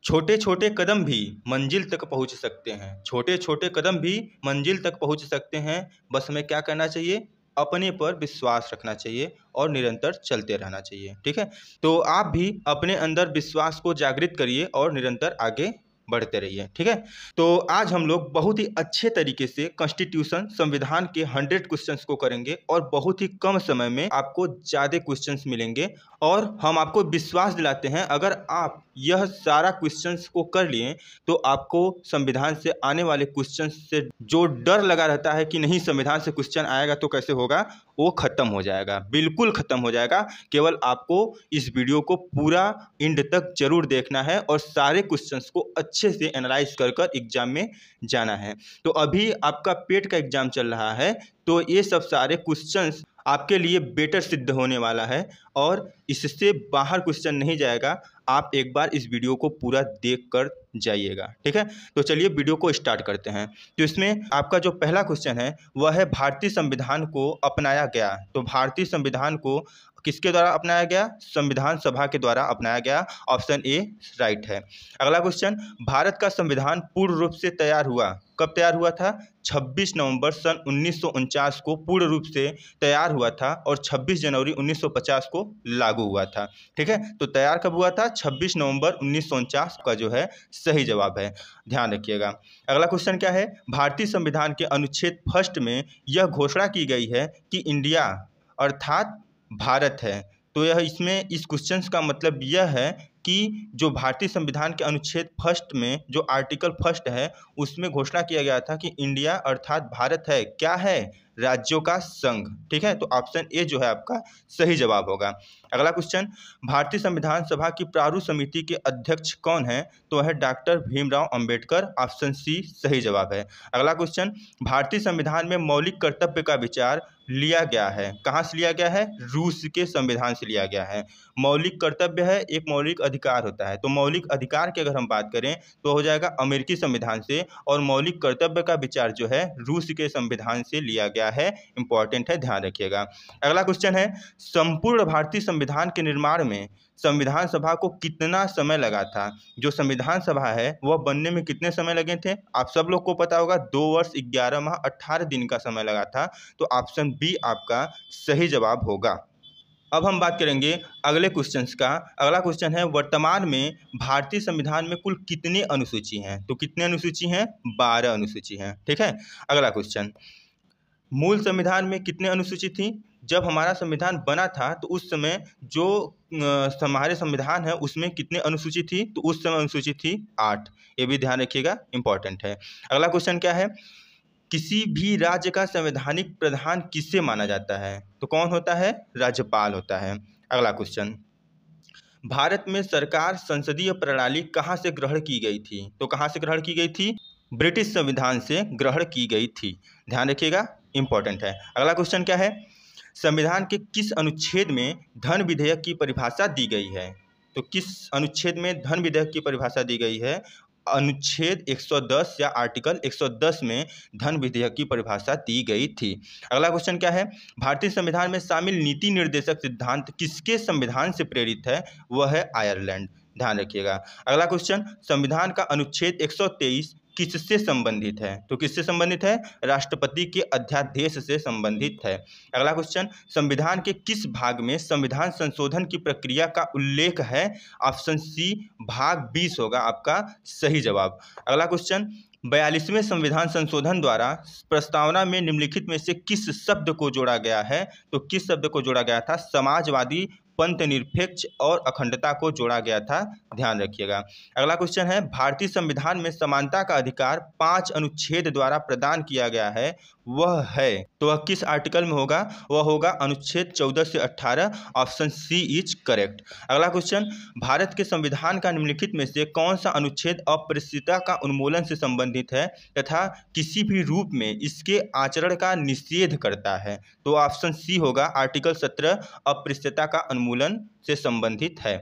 छोटे छोटे कदम भी मंजिल तक पहुंच सकते हैं। छोटे छोटे कदम भी मंजिल तक पहुंच सकते हैं। बस हमें क्या करना चाहिए? अपने पर विश्वास रखना चाहिए और निरंतर चलते रहना चाहिए। ठीक है, तो आप भी अपने अंदर विश्वास को जागृत करिए और निरंतर आगे बढ़ते रहिए। ठीक है, तो आज हम लोग बहुत ही अच्छे तरीके से कॉन्स्टिट्यूशन संविधान के 100 क्वेश्चंस को करेंगे और बहुत ही कम समय में आपको ज़्यादा क्वेश्चंस मिलेंगे। और हम आपको विश्वास दिलाते हैं, अगर आप यह सारा क्वेश्चंस को कर लिए तो आपको संविधान से आने वाले क्वेश्चंस से जो डर लगा रहता है कि नहीं संविधान से क्वेश्चन आएगा तो कैसे होगा, वो खत्म हो जाएगा, बिल्कुल खत्म हो जाएगा। केवल आपको इस वीडियो को पूरा एंड तक जरूर देखना है और सारे क्वेश्चंस को अच्छे से एनालाइज कर कर एग्जाम में जाना है। तो अभी आपका पेट का एग्जाम चल रहा है, तो ये सब सारे क्वेश्चंस आपके लिए बेटर सिद्ध होने वाला है और इससे बाहर क्वेश्चन नहीं जाएगा। आप एक बार इस वीडियो को पूरा देख कर जाइएगा। ठीक है, तो चलिए वीडियो को स्टार्ट करते हैं। तो इसमें आपका जो पहला क्वेश्चन है वह है भारतीय संविधान को अपनाया गया। तो भारतीय संविधान को किसके द्वारा अपनाया गया? संविधान सभा के द्वारा अपनाया गया। ऑप्शन ए राइट है। अगला क्वेश्चन, भारत का संविधान पूर्ण रूप से तैयार हुआ। कब तैयार हुआ था? 26 नवंबर सन 1949 को पूर्ण रूप से तैयार हुआ था और 26 जनवरी 1950 को लागू हुआ था। ठीक है, तो तैयार कब हुआ था? 26 नवंबर 1949 का जो है सही जवाब है, ध्यान रखिएगा। अगला क्वेश्चन क्या है? भारतीय संविधान के अनुच्छेद 1 में यह घोषणा की गई है कि इंडिया अर्थात भारत है। तो यह इसमें इस क्वेश्चन का मतलब यह है कि जो भारतीय संविधान के अनुच्छेद 1 में जो आर्टिकल 1 है उसमें घोषणा किया गया था कि इंडिया अर्थात भारत है, क्या है? राज्यों का संघ। ठीक है, तो ऑप्शन ए जो है आपका सही जवाब होगा। अगला क्वेश्चन, भारतीय संविधान सभा की प्रारूप समिति के अध्यक्ष कौन है? तो है doctor Bhimrao Ambedkar. Option C सही जवाब है। अगला क्वेश्चन, भारतीय संविधान में मौलिक कर्तव्य का विचार लिया गया है। कहाँ से लिया गया है? रूस के संविधान से लिया गया है। मौलिक कर्तव्य है, एक मौलिक अधिकार होता है, तो मौलिक अधिकार की अगर हम बात करें तो हो जाएगा अमेरिकी संविधान से, और मौलिक कर्तव्य का विचार जो है रूस के संविधान से लिया गया है। इंपॉर्टेंट है, ध्यान रखिएगा। अगला क्वेश्चन है, संपूर्ण भारतीय संविधान के निर्माण में संविधान सभा को कितना समय लगा था? जो संविधान सभा है वह बनने में कितने समय लगे थे? आप सब लोग को पता होगा, 2 वर्ष 11 माह 18 दिन का समय लगा था। तो ऑप्शन बी आपका सही जवाब होगा। अब हम बात करेंगे अगले क्वेश्चंस का। अगला क्वेश्चन है, वर्तमान में भारतीय संविधान में कुल कितनी अनुसूची हैं? तो कितने अनुसूची हैं? 12 अनुसूची हैं। ठीक है, अगला क्वेश्चन, मूल संविधान में कितने अनुसूची थी? जब हमारा संविधान बना था तो उस समय जो हमारे संविधान है उसमें कितने अनुसूची थी? तो उस समय अनुसूची थी 8। ये भी ध्यान रखिएगा, इंपॉर्टेंट है। अगला क्वेश्चन क्या है, किसी भी राज्य का संवैधानिक प्रधान किसे माना जाता है? तो कौन होता है? राज्यपाल होता है। अगला क्वेश्चन, भारत में सरकार संसदीय प्रणाली कहाँ से ग्रहण की गई थी? तो कहाँ से ग्रहण की गई थी? ब्रिटिश संविधान से ग्रहण की गई थी, ध्यान रखिएगा, इंपॉर्टेंट है। अगला क्वेश्चन क्या है, संविधान के किस अनुच्छेद में धन विधेयक की परिभाषा दी गई है? तो किस अनुच्छेद में धन विधेयक की परिभाषा दी गई है? अनुच्छेद 110 या आर्टिकल 110 में धन विधेयक की परिभाषा दी गई थी। अगला क्वेश्चन क्या है, भारतीय संविधान में शामिल नीति निर्देशक सिद्धांत किसके संविधान से प्रेरित है? वह है आयरलैंड, ध्यान रखिएगा। अगला क्वेश्चन, संविधान का अनुच्छेद 123 किससे संबंधित है? तो किससे संबंधित है? राष्ट्रपति के अध्यादेश से संबंधित है। अगला क्वेश्चन, संविधान के किस भाग में संविधान संशोधन की प्रक्रिया का उल्लेख है? ऑप्शन सी भाग 20 होगा आपका सही जवाब। अगला क्वेश्चन, 42वें संविधान संशोधन द्वारा प्रस्तावना में निम्नलिखित में से किस शब्द को जोड़ा गया है? तो किस शब्द को जोड़ा गया था? समाजवादी, पंथ निरपेक्ष और अखंडता को जोड़ा गया था, ध्यान रखिएगा। अगला क्वेश्चन है, भारतीय संविधान में समानता का अधिकार 5 अनुच्छेद द्वारा प्रदान किया गया है, वह है, तो वह किस आर्टिकल में होगा? वह होगा अनुच्छेद 14 से 18। Option C is correct. अगला क्वेश्चन, भारत के संविधान का निम्नलिखित में से कौन सा अनुच्छेद अस्पृश्यता का उन्मूलन से संबंधित है तथा किसी भी रूप में इसके आचरण का निषेध करता है? तो ऑप्शन सी होगा आर्टिकल 17 अस्पृश्यता का उन्मूलन उन्मूलन से संबंधित है।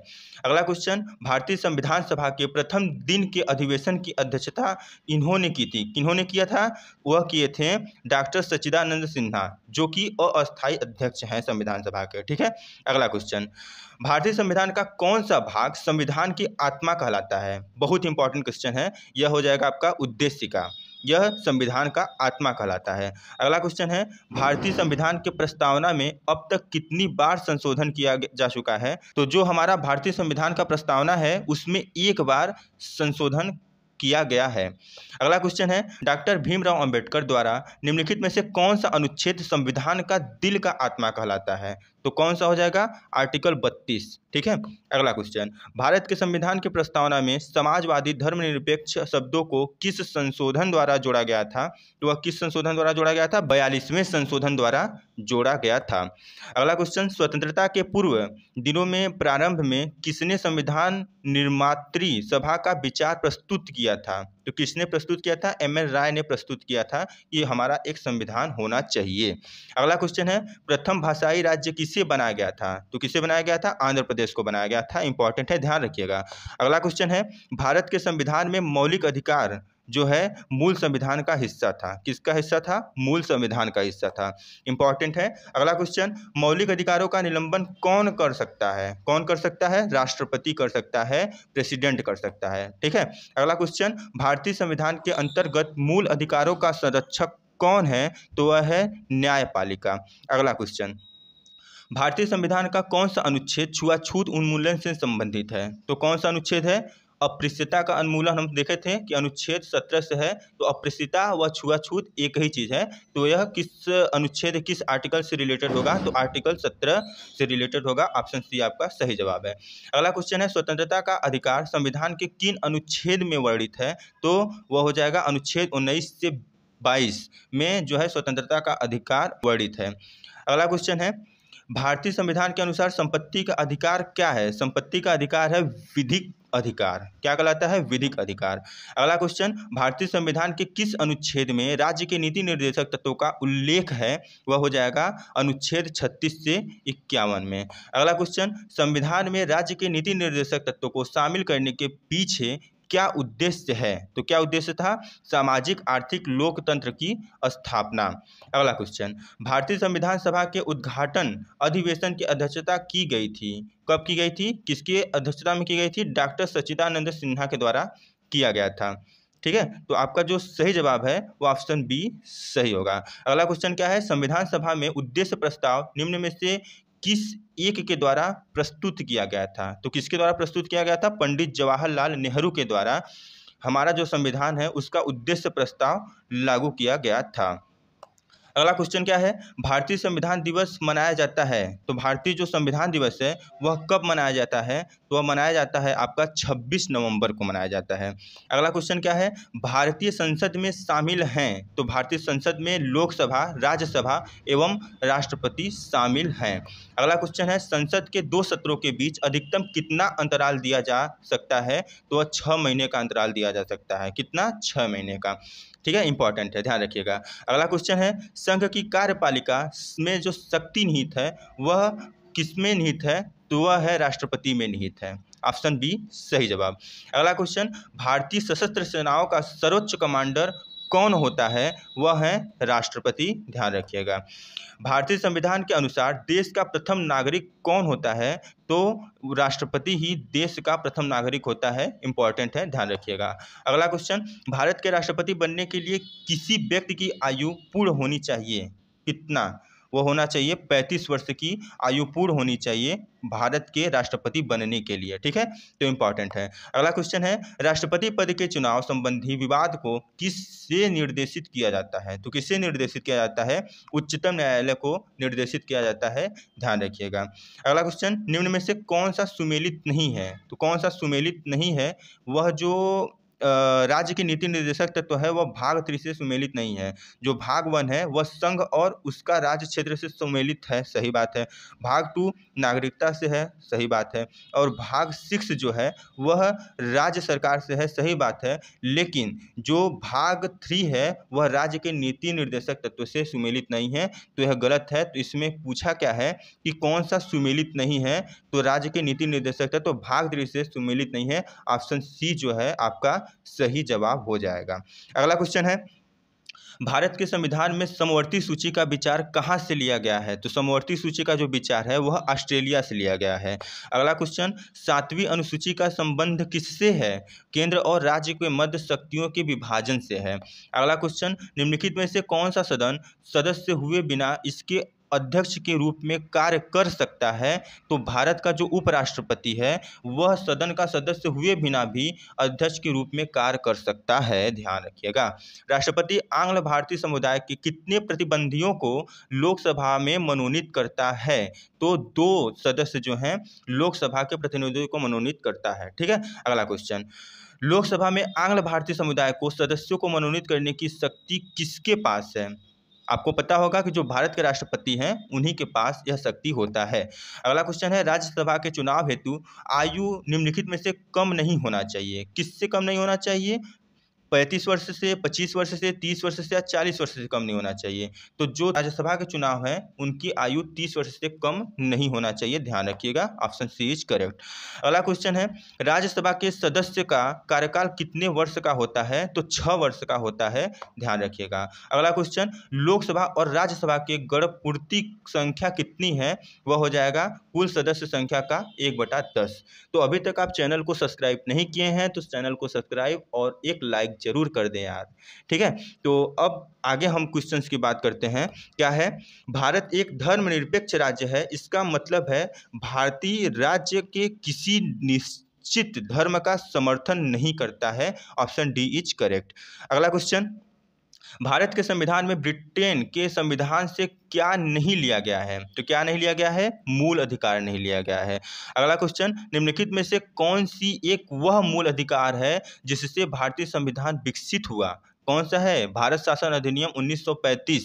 अगला क्वेश्चन, भारतीय संविधान सभा के प्रथम दिन के अधिवेशन की अध्यक्षता इन्होंने की थी। किन्होंने किया था? वह किए थे डॉक्टर सच्चिदानंद सिन्हा, जो कि अस्थायी अध्यक्ष हैं संविधान सभा के। ठीक है। अगला क्वेश्चन, भारतीय संविधान का कौन सा भाग संविधान की आत्मा कहलाता है? बहुत इंपॉर्टेंट क्वेश्चन है। यह हो जाएगा आपका उद्देशिका। यह संविधान का आत्मा कहलाता है। अगला क्वेश्चन है, भारतीय संविधान के प्रस्तावना में अब तक कितनी बार संशोधन किया जा चुका है? तो जो हमारा भारतीय संविधान का प्रस्तावना है उसमें एक बार संशोधन किया गया है। अगला क्वेश्चन है, डॉक्टर भीमराव अंबेडकर द्वारा निम्नलिखित में से कौन सा अनुच्छेद संविधान का दिल का आत्मा कहलाता है? तो कौन सा हो जाएगा? आर्टिकल 32। ठीक है। अगला क्वेश्चन, भारत के संविधान की प्रस्तावना में समाजवादी धर्मनिरपेक्ष शब्दों को किस संशोधन द्वारा जोड़ा गया था? तो वह किस संशोधन द्वारा जोड़ा गया था? 42वें संशोधन द्वारा जोड़ा गया था। अगला क्वेश्चन, स्वतंत्रता के पूर्व दिनों में प्रारंभ में किसने संविधान निर्मात्री सभा का विचार प्रस्तुत किया था? तो किसने प्रस्तुत किया था? एम एन राय ने प्रस्तुत किया था कि हमारा एक संविधान होना चाहिए। अगला क्वेश्चन है, प्रथम भाषाई राज्य किसे बनाया गया था? तो किसे बनाया गया था? आंध्र प्रदेश को बनाया गया था। इंपॉर्टेंट है, ध्यान रखिएगा। अगला क्वेश्चन है, भारत के संविधान में मौलिक अधिकार जो है मूल संविधान का हिस्सा था। किसका हिस्सा था? मूल संविधान का हिस्सा था। इंपॉर्टेंट है। अगला क्वेश्चन, मौलिक अधिकारों का निलंबन कौन कर सकता है? कौन कर सकता है? राष्ट्रपति कर सकता है, प्रेसिडेंट कर सकता है। ठीक है। अगला क्वेश्चन, भारतीय संविधान के अंतर्गत मूल अधिकारों का संरक्षक कौन है? तो वह है न्यायपालिका। अगला क्वेश्चन, भारतीय संविधान का कौन सा अनुच्छेद छुआछूत उन्मूलन से संबंधित है? तो कौन सा अनुच्छेद है? अस्पृश्यता का उन्मूलन हम देखे थे कि अनुच्छेद 17 से है। तो अस्पृश्यता व छुआछूत एक ही चीज़ है। तो यह किस अनुच्छेद, किस आर्टिकल से रिलेटेड होगा? तो आर्टिकल 17 से रिलेटेड होगा। ऑप्शन सी आपका सही जवाब है। अगला क्वेश्चन है, स्वतंत्रता का अधिकार संविधान के किन अनुच्छेद में वर्णित है? तो वह हो जाएगा अनुच्छेद 19 से 22 में जो है स्वतंत्रता का अधिकार वर्णित है। अगला क्वेश्चन है, भारतीय संविधान के अनुसार संपत्ति का अधिकार क्या है? संपत्ति का अधिकार है विधिक अधिकार। क्या कहलाता है? विधिक अधिकार। अगला क्वेश्चन, भारतीय संविधान के किस अनुच्छेद में राज्य के नीति निर्देशक तत्वों का उल्लेख है? वह हो जाएगा अनुच्छेद 36 से 51 में। अगला क्वेश्चन, संविधान में राज्य के नीति निर्देशक तत्वों को शामिल करने के पीछे क्या उद्देश्य है? तो क्या उद्देश्य था? सामाजिक आर्थिक लोकतंत्र की स्थापना। अगला क्वेश्चन, भारतीय संविधान सभा के उद्घाटन अधिवेशन की अध्यक्षता की गई थी। कब की गई थी? किसके अध्यक्षता में की गई थी? डॉक्टर सच्चिदानंद सिन्हा के द्वारा किया गया था। ठीक है। तो आपका जो सही जवाब है वो ऑप्शन बी सही होगा। अगला क्वेश्चन क्या है, संविधान सभा में उद्देश्य प्रस्ताव निम्न में से किस एक के द्वारा प्रस्तुत किया गया था? तो किसके द्वारा प्रस्तुत किया गया था? पंडित जवाहरलाल नेहरू के द्वारा हमारा जो संविधान है उसका उद्देश्य प्रस्ताव लागू किया गया था। अगला क्वेश्चन क्या है, भारतीय संविधान दिवस मनाया जाता है। तो भारतीय जो संविधान दिवस है वह कब मनाया जाता है? तो वह मनाया जाता है आपका 26 नवंबर को मनाया जाता है। अगला क्वेश्चन क्या है, भारतीय संसद में शामिल हैं। तो भारतीय संसद में लोकसभा, राज्यसभा एवं राष्ट्रपति शामिल हैं। अगला क्वेश्चन है, संसद के 2 सत्रों के बीच अधिकतम कितना अंतराल दिया जा सकता है? तो वह 6 महीने का अंतराल दिया जा सकता है। कितना? 6 महीने का। ठीक है, इंपॉर्टेंट है, ध्यान रखिएगा। अगला क्वेश्चन है, संघ की कार्यपालिका में जो शक्ति निहित है वह किसमें निहित है? तो वह है राष्ट्रपति में निहित है। ऑप्शन बी सही जवाब। अगला क्वेश्चन, भारतीय सशस्त्र सेनाओं का सर्वोच्च कमांडर कौन होता है? वह है राष्ट्रपति। ध्यान रखिएगा। भारतीय संविधान के अनुसार देश का प्रथम नागरिक कौन होता है? तो राष्ट्रपति ही देश का प्रथम नागरिक होता है। इंपॉर्टेंट है, ध्यान रखिएगा। अगला क्वेश्चन, भारत के राष्ट्रपति बनने के लिए किसी व्यक्ति की आयु पूर्ण होनी चाहिए? कितना? वो होना चाहिए 35 वर्ष की आयु पूर्ण होनी चाहिए भारत के राष्ट्रपति बनने के लिए। ठीक है, तो इंपॉर्टेंट है। अगला क्वेश्चन है, राष्ट्रपति पद के चुनाव संबंधी विवाद को किससे निर्देशित किया जाता है? तो किससे निर्देशित किया जाता है? उच्चतम न्यायालय को निर्देशित किया जाता है। ध्यान रखिएगा। अगला क्वेश्चन, निम्न में से कौन सा सुमेलित नहीं है? तो कौन सा सुमेलित नहीं है? वह जो राज्य की नीति निर्देशक तत्व है वह भाग 3 से सुमेलित नहीं है। जो भाग 1 है वह संघ और उसका राज्य क्षेत्र से सुमेलित है, सही बात है। भाग 2 नागरिकता से है, सही बात है। और भाग 6 जो है वह राज्य सरकार से है, सही बात है। लेकिन जो भाग 3 है वह राज्य के नीति निर्देशक तत्व से सुमेलित नहीं है, तो यह गलत है। तो इसमें पूछा क्या है कि कौन सा सुमेलित नहीं है, तो राज्य के नीति निर्देशक तत्व भाग 3 से सुमेलित नहीं है। ऑप्शन सी जो है आपका सही जवाब हो जाएगा। अगला क्वेश्चन है, भारत के संविधान में समवर्ती सूची का विचार कहाँ से लिया गया है? तो समवर्ती सूची का जो विचार है वह ऑस्ट्रेलिया से लिया गया है। अगला क्वेश्चन, 7वीं अनुसूची का संबंध किससे है? केंद्र और राज्य के मध्य शक्तियों के विभाजन से है। अगला क्वेश्चन, निम्नलिखित में से कौन सा सदन सदस्य हुए बिना इसके अध्यक्ष के रूप में कार्य कर सकता है? तो भारत का जो उपराष्ट्रपति है वह सदन का सदस्य हुए बिना भी अध्यक्ष के रूप में कार्य कर सकता है, ध्यान रखिएगा। राष्ट्रपति आंग्ल भारतीय समुदाय के कितने प्रतिबंधियों को लोकसभा में मनोनीत करता है? तो 2 सदस्य जो हैं लोकसभा के प्रतिनिधियों को मनोनीत करता है, ठीक है। अगला क्वेश्चन, लोकसभा में आंग्ल भारतीय समुदाय को सदस्यों को मनोनीत करने की शक्ति किसके पास है? आपको पता होगा कि जो भारत के राष्ट्रपति हैं उन्हीं के पास यह शक्ति होता है। अगला क्वेश्चन है, राज्यसभा के चुनाव हेतु आयु निम्नलिखित में से कम नहीं होना चाहिए। किससे कम नहीं होना चाहिए? 35 वर्ष से, 25 वर्ष से, 30 वर्ष से या 40 वर्ष से कम नहीं होना चाहिए। तो जो राज्यसभा के चुनाव हैं उनकी आयु 30 वर्ष से कम नहीं होना चाहिए, ध्यान रखिएगा। Option C is correct. अगला क्वेश्चन है, राज्यसभा के सदस्य का कार्यकाल कितने वर्ष का होता है? तो 6 वर्ष का होता है, ध्यान रखिएगा। अगला क्वेश्चन, लोकसभा और राज्यसभा के गणपूर्ति संख्या कितनी है? वह हो जाएगा कुल सदस्य संख्या का 1/10। तो अभी तक आप चैनल को सब्सक्राइब नहीं किए हैं तो चैनल को सब्सक्राइब और एक लाइक जरूर कर दें यार, ठीक है। तो अब आगे हम क्वेश्चंस की बात करते हैं। क्या है? भारत एक धर्मनिरपेक्ष राज्य है, इसका मतलब है भारतीय राज्य के किसी निश्चित धर्म का समर्थन नहीं करता है। Option D is correct. अगला क्वेश्चन, भारत के संविधान में ब्रिटेन के संविधान से क्या नहीं लिया गया है? तो क्या नहीं लिया गया है? मूल अधिकार नहीं लिया गया है। अगला क्वेश्चन, निम्नलिखित में से कौन सी एक वह मूल अधिकार है जिससे भारतीय संविधान विकसित हुआ? कौन सा है? भारत शासन अधिनियम 1935,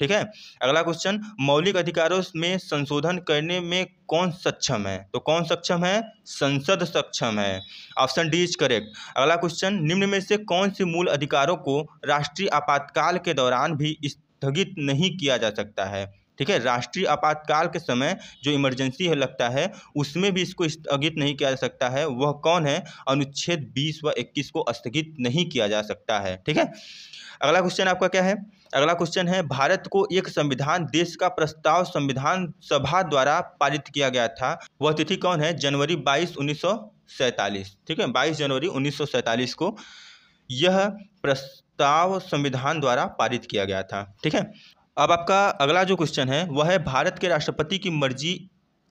ठीक है। अगला क्वेश्चन, मौलिक अधिकारों में संशोधन करने में कौन सक्षम है? तो कौन सक्षम है? संसद सक्षम है। Option D is correct. अगला क्वेश्चन, निम्न में से कौन से मूल अधिकारों को राष्ट्रीय आपातकाल के दौरान भी स्थगित नहीं किया जा सकता है? ठीक है, राष्ट्रीय आपातकाल के समय जो इमरजेंसी लगता है उसमें भी इसको स्थगित नहीं किया जा सकता है। वह कौन है? अनुच्छेद 20 व 21 को स्थगित नहीं किया जा सकता है, ठीक है। अगला क्वेश्चन आपका क्या है? अगला क्वेश्चन है, भारत को एक संविधान देश का प्रस्ताव संविधान सभा द्वारा पारित किया गया था, वह तिथि कौन है? जनवरी 22, 1947, ठीक है। 22 जनवरी 1947 को यह प्रस्ताव संविधान द्वारा पारित किया गया था, ठीक है। अब आपका अगला जो क्वेश्चन है वह है, भारत के राष्ट्रपति की मर्जी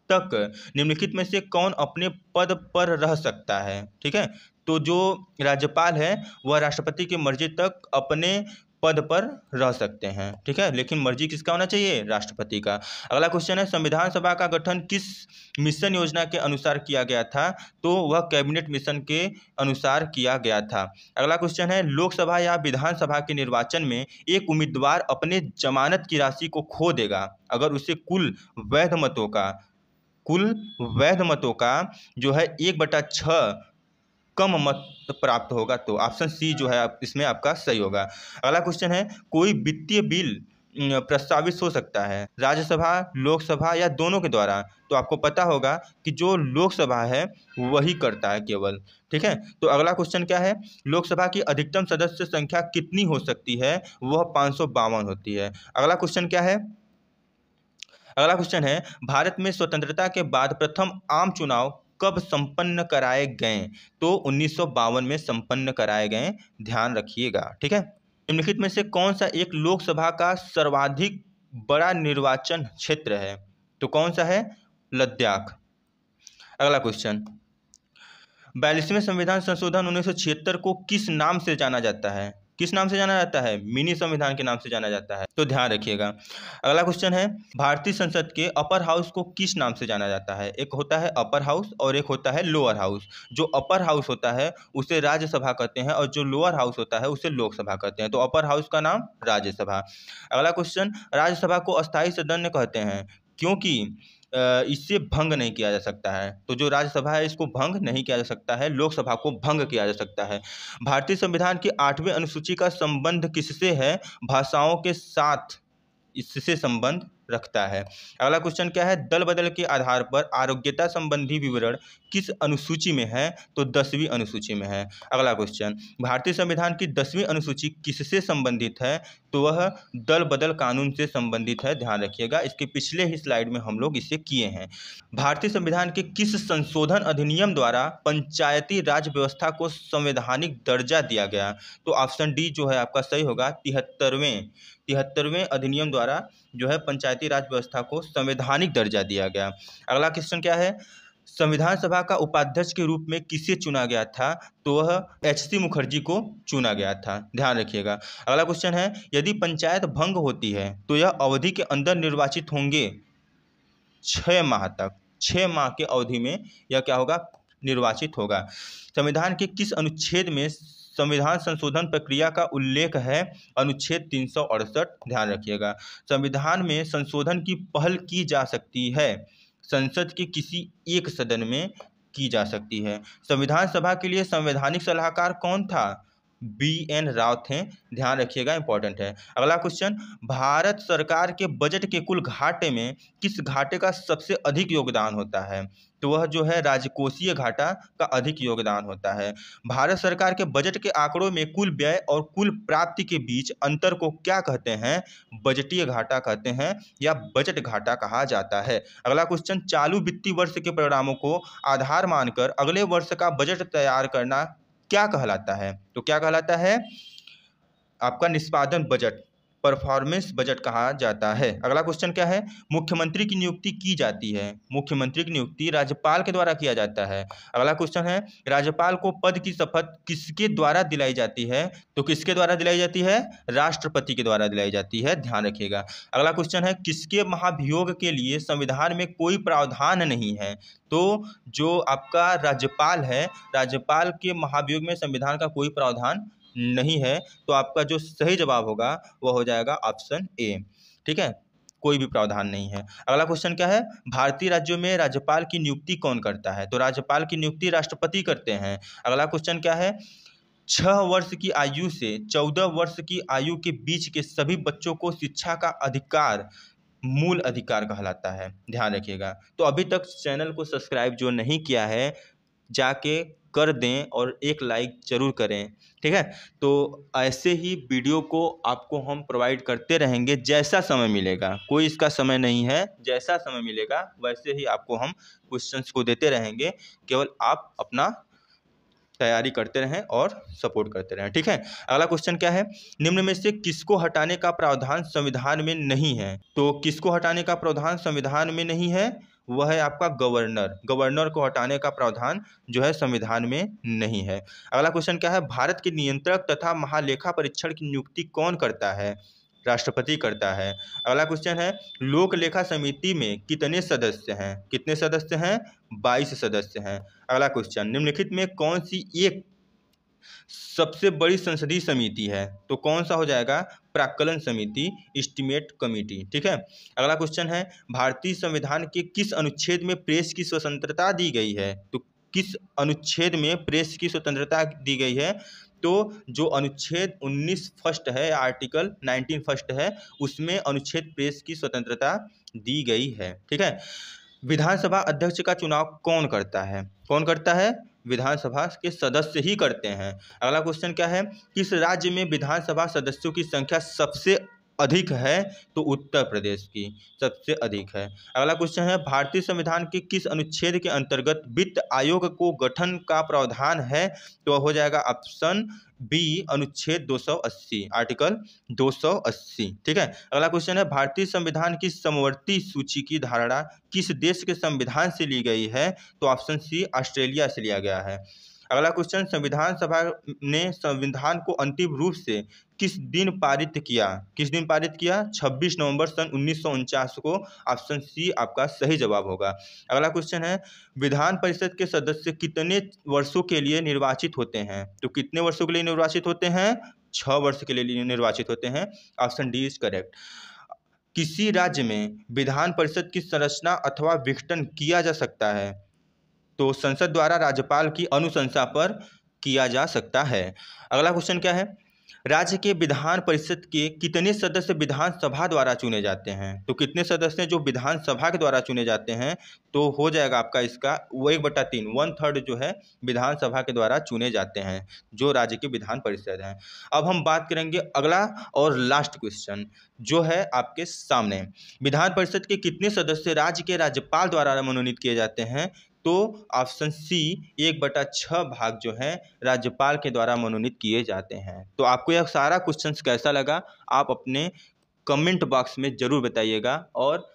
तक निम्नलिखित में से कौन अपने पद पर रह सकता है? ठीक है, तो जो राज्यपाल है वह राष्ट्रपति की मर्जी तक अपने पद पर रह सकते हैं, ठीक है। लेकिन मर्जी किसका होना चाहिए? राष्ट्रपति का। अगला क्वेश्चन है, संविधान सभा का गठन किस मिशन योजना के अनुसार किया गया था? तो वह कैबिनेट मिशन के अनुसार किया गया था। अगला क्वेश्चन है, लोकसभा या विधानसभा के निर्वाचन में एक उम्मीदवार अपने जमानत की राशि को खो देगा अगर उसे कुल वैध मतों का जो है 1/6 कम मत प्राप्त होगा। तो ऑप्शन सी जो है इसमें आपका सही होगा। अगला क्वेश्चन है, कोई वित्तीय बिल प्रस्तावित हो सकता है राज्यसभा, लोकसभा या दोनों के द्वारा? तो आपको पता होगा कि जो लोकसभा है वही करता है केवल, ठीक है। तो अगला क्वेश्चन क्या है? लोकसभा की अधिकतम सदस्य संख्या कितनी हो सकती है? वह 552 होती है। अगला क्वेश्चन क्या है? अगला क्वेश्चन है, भारत में स्वतंत्रता के बाद प्रथम आम चुनाव कब संपन्न कराए गए? तो 1952 में संपन्न कराए गए, ध्यान रखिएगा, ठीक है। निम्नलिखित में से कौन सा एक लोकसभा का सर्वाधिक बड़ा निर्वाचन क्षेत्र है? तो कौन सा है? लद्दाख। अगला क्वेश्चन, 42वें संविधान संशोधन 1976 को किस नाम से जाना जाता है? किस नाम से जाना जाता है? मिनी संविधान के नाम से जाना जाता है, तो ध्यान रखिएगा। अगला क्वेश्चन है, भारतीय संसद के अपर हाउस को किस नाम से जाना जाता है? एक होता है अपर हाउस और एक होता है लोअर हाउस। जो अपर हाउस होता है उसे राज्यसभा कहते हैं और जो लोअर हाउस होता है उसे लोकसभा कहते हैं। तो अपर हाउस का नाम राज्यसभा। अगला क्वेश्चन, राज्यसभा को अस्थायी सदन कहते हैं क्योंकि इससे भंग नहीं किया जा सकता है। तो जो राज्यसभा है इसको भंग नहीं किया जा सकता है, लोकसभा को भंग किया जा सकता है। भारतीय संविधान की 8वीं अनुसूची का संबंध किससे है? भाषाओं के साथ इससे संबंध रखता है। अगला क्वेश्चन क्या है, दल बदल के आधार पर आरोग्यता संबंधी विवरण किस अनुसूची में है? तो 10वीं अनुसूची में है। अगला क्वेश्चन, भारतीय संविधान की 10वीं अनुसूची किससे संबंधित है? तो वह दल बदल कानून से संबंधित है, ध्यान रखिएगा। इसके पिछले ही स्लाइड में हम लोग इसे किए हैं। भारतीय संविधान के किस संशोधन अधिनियम द्वारा पंचायती राज व्यवस्था को संवैधानिक दर्जा दिया गया? तो ऑप्शन डी जो है आपका सही होगा, 73वें अधिनियम द्वारा जो है पंचायती राज व्यवस्था को संवैधानिक दर्जा दिया गया। अगला क्वेश्चन क्या है, संविधान सभा का उपाध्यक्ष के रूप में किसे चुना गया था? तो वह एच.सी. मुखर्जी को चुना गया था, ध्यान रखिएगा। अगला क्वेश्चन है, यदि पंचायत भंग होती है तो यह अवधि के अंदर निर्वाचित होंगे 6 माह तक। 6 माह के अवधि में यह क्या होगा? निर्वाचित होगा। संविधान के किस अनुच्छेद में संविधान संशोधन प्रक्रिया का उल्लेख है? अनुच्छेद 368, ध्यान रखिएगा। संविधान में संशोधन की पहल की जा सकती है, संसद के किसी एक सदन में की जा सकती है। संविधान सभा के लिए संवैधानिक सलाहकार कौन था? B.N. राव थे, ध्यान रखिएगा, इंपॉर्टेंट है। अगला क्वेश्चन, भारत सरकार के बजट के कुल घाटे में किस घाटे का सबसे अधिक योगदान होता है? तो वह जो है राजकोषीय घाटा का अधिक योगदान होता है। भारत सरकार के बजट के आंकड़ों में कुल व्यय और कुल प्राप्ति के बीच अंतर को क्या कहते हैं? बजटीय घाटा कहते हैं या बजट घाटा कहा जाता है। अगला क्वेश्चन, चालू वित्तीय वर्ष के परिणामों को आधार मानकर अगले वर्ष का बजट तैयार करना क्या कहलाता है? तो क्या कहलाता है? आपका निष्पादन बजट, परफॉर्मेंस बजट कहा जाता है। अगला क्वेश्चन क्या है, मुख्यमंत्री की नियुक्ति की जाती है। मुख्यमंत्री की नियुक्ति राज्यपाल के द्वारा किया जाता है। अगला क्वेश्चन है, राज्यपाल को पद की शपथ किसके द्वारा दिलाई जाती है? तो किसके द्वारा दिलाई जाती है? राष्ट्रपति के द्वारा दिलाई जाती है, ध्यान रखिएगा। अगला क्वेश्चन है, किसके महाभियोग के लिए संविधान में कोई प्रावधान नहीं है? तो जो आपका राज्यपाल है, राज्यपाल के महाभियोग में संविधान का कोई प्रावधान नहीं है। तो आपका जो सही जवाब होगा वह हो जाएगा ऑप्शन ए, ठीक है, कोई भी प्रावधान नहीं है। अगला क्वेश्चन क्या है, भारतीय राज्यों में राज्यपाल की नियुक्ति कौन करता है? तो राज्यपाल की नियुक्ति राष्ट्रपति करते हैं। अगला क्वेश्चन क्या है, 6 वर्ष की आयु से 14 वर्ष की आयु के बीच के सभी बच्चों को शिक्षा का अधिकार मूल अधिकार कहलाता है, ध्यान रखिएगा। तो अभी तक चैनल को सब्सक्राइब जो नहीं किया है जाके कर दें और एक लाइक जरूर करें, ठीक है। तो ऐसे ही वीडियो को आपको हम प्रोवाइड करते रहेंगे जैसा समय मिलेगा, कोई इसका समय नहीं है, जैसा समय मिलेगा वैसे ही आपको हम क्वेश्चंस को देते रहेंगे। केवल आप अपना तैयारी करते रहें और सपोर्ट करते रहें, ठीक है। अगला क्वेश्चन क्या है, निम्न में से किसको हटाने का प्रावधान संविधान में नहीं है? तो किसको हटाने का प्रावधान संविधान में नहीं है? वह है आपका गवर्नर। गवर्नर को हटाने का प्रावधान जो है संविधान में नहीं है। अगला क्वेश्चन क्या है, भारत के नियंत्रक तथा महालेखा परीक्षण की नियुक्ति कौन करता है? राष्ट्रपति करता है। अगला क्वेश्चन है, लोक लेखा समिति में कितने सदस्य हैं? कितने सदस्य हैं? 22 सदस्य हैं। अगला क्वेश्चन, निम्नलिखित में कौन सी एक सबसे बड़ी संसदीय समिति है? तो कौन सा हो जाएगा? प्राक्कलन समिति, एस्टीमेट कमेटी, ठीक है। अगला क्वेश्चन है, भारतीय संविधान के किस अनुच्छेद में प्रेस की स्वतंत्रता दी गई है? तो किस अनुच्छेद में प्रेस की स्वतंत्रता दी गई है? तो जो अनुच्छेद 19 फर्स्ट है, आर्टिकल 19 फर्स्ट है, उसमें अनुच्छेद प्रेस की स्वतंत्रता दी गई है, ठीक है। विधानसभा अध्यक्ष का चुनाव कौन करता है? कौन करता है? विधानसभा के सदस्य ही करते हैं। अगला क्वेश्चन क्या है, किस राज्य में विधानसभा सदस्यों की संख्या सबसे अधिक है? तो उत्तर प्रदेश की सबसे अधिक है। अगला क्वेश्चन है, भारतीय संविधान के किस अनुच्छेद के अंतर्गत वित्त आयोग को गठन का प्रावधान है? तो हो जाएगा ऑप्शन बी, अनुच्छेद 280, आर्टिकल 280, ठीक है। अगला क्वेश्चन है, भारतीय संविधान की समवर्ती सूची की धारणा किस देश के संविधान से ली गई है? तो ऑप्शन सी, ऑस्ट्रेलिया से लिया गया है। अगला क्वेश्चन, संविधान सभा ने संविधान को अंतिम रूप से किस दिन पारित किया? किस दिन पारित किया? 26 नवंबर सन 1949 को। ऑप्शन सी आपका सही जवाब होगा। अगला क्वेश्चन है, विधान परिषद के सदस्य कितने वर्षों के लिए निर्वाचित होते हैं? तो कितने वर्षों के लिए निर्वाचित होते हैं? 6 वर्ष के लिए निर्वाचित होते हैं। Option D is correct. किसी राज्य में विधान परिषद की संरचना अथवा विघटन किया जा सकता है? तो संसद द्वारा राज्यपाल की अनुशंसा पर किया जा सकता है। अगला क्वेश्चन क्या है, राज्य के विधान परिषद के कितने सदस्य विधानसभा द्वारा चुने जाते हैं? तो कितने सदस्य जो विधानसभा के द्वारा चुने जाते हैं? तो हो जाएगा आपका इसका वो 1/3, 1/3 जो है विधानसभा के द्वारा चुने जाते हैं जो राज्य के विधान परिषद हैं। अब हम बात करेंगे अगला और लास्ट क्वेश्चन जो है आपके सामने, विधान परिषद के कितने सदस्य राज्य के राज्यपाल द्वारा मनोनीत किए जाते हैं? तो ऑप्शन सी 1/6 भाग जो है राज्यपाल के द्वारा मनोनीत किए जाते हैं। तो आपको यह सारा क्वेश्चंस कैसा लगा आप अपने कमेंट बॉक्स में ज़रूर बताइएगा, और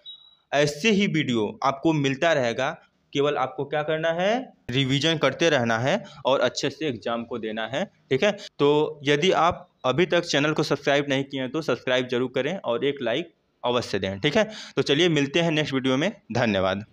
ऐसे ही वीडियो आपको मिलता रहेगा। केवल आपको क्या करना है, रिवीजन करते रहना है और अच्छे से एग्जाम को देना है। ठीक है, तो यदि आप अभी तक चैनल को सब्सक्राइब नहीं किए हैं तो सब्सक्राइब जरूर करें और एक लाइक अवश्य दें। ठीक है, तो चलिए मिलते हैं नेक्स्ट वीडियो में। धन्यवाद।